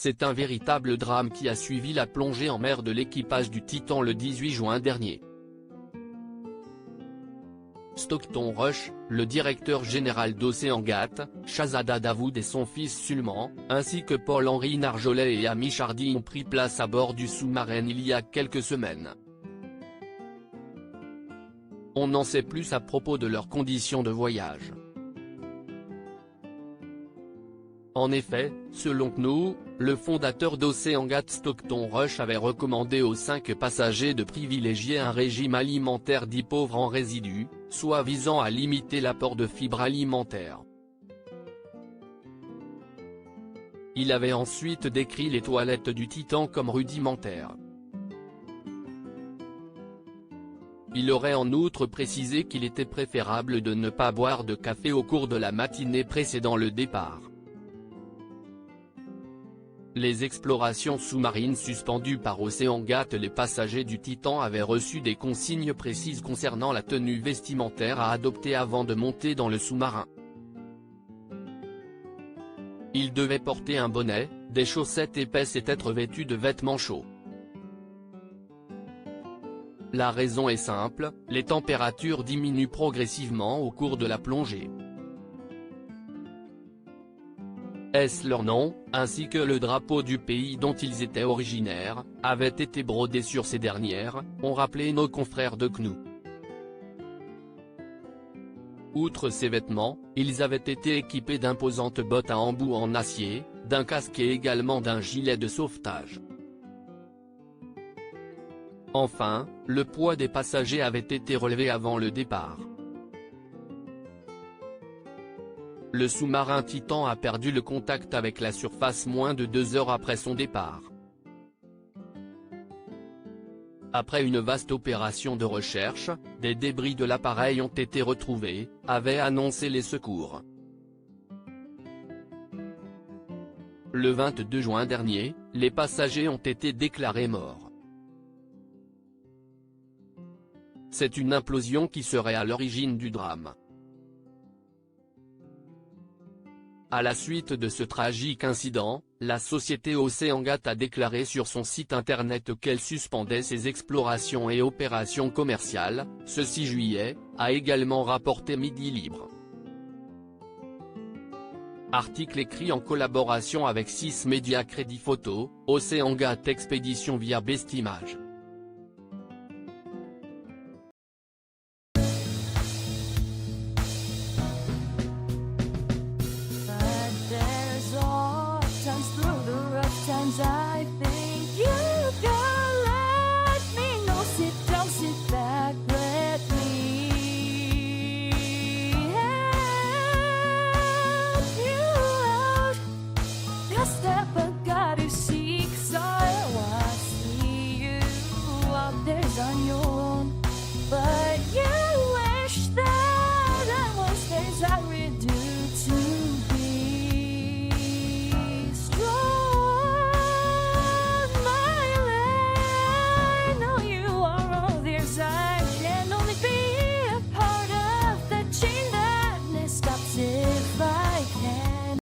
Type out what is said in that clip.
C'est un véritable drame qui a suivi la plongée en mer de l'équipage du Titan le 18 juin dernier. Stockton Rush, le directeur général d'Oceangate, Shahzada Dawood et son fils Sulman, ainsi que Paul-Henri Narjolet et Amy Chardy ont pris place à bord du sous-marin il y a quelques semaines. On en sait plus à propos de leurs conditions de voyage. En effet, selon CNOO, le fondateur d'Oceangate Stockton Rush avait recommandé aux 5 passagers de privilégier un régime alimentaire dit pauvre en résidus, soit visant à limiter l'apport de fibres alimentaires. Il avait ensuite décrit les toilettes du Titan comme rudimentaires. Il aurait en outre précisé qu'il était préférable de ne pas boire de café au cours de la matinée précédant le départ. Les explorations sous-marines suspendues par Oceangate. Les passagers du Titan avaient reçu des consignes précises concernant la tenue vestimentaire à adopter avant de monter dans le sous-marin. Ils devaient porter un bonnet, des chaussettes épaisses et être vêtus de vêtements chauds. La raison est simple, les températures diminuent progressivement au cours de la plongée. Est-ce leur nom, ainsi que le drapeau du pays dont ils étaient originaires, avaient été brodés sur ces dernières, ont rappelé nos confrères de CNOO. Outre ces vêtements, ils avaient été équipés d'imposantes bottes à embouts en acier, d'un casque et également d'un gilet de sauvetage. Enfin, le poids des passagers avait été relevé avant le départ. Le sous-marin Titan a perdu le contact avec la surface moins de 2 heures après son départ. Après une vaste opération de recherche, des débris de l'appareil ont été retrouvés, avaient annoncé les secours. Le 22 juin dernier, les passagers ont été déclarés morts. C'est une implosion qui serait à l'origine du drame. À la suite de ce tragique incident, la société Oceangate a déclaré sur son site internet qu'elle suspendait ses explorations et opérations commerciales, ce 6 juillet, a également rapporté Midi Libre. Article écrit en collaboration avec 6 médias Crédit Photo, Oceangate Expédition via Bestimage.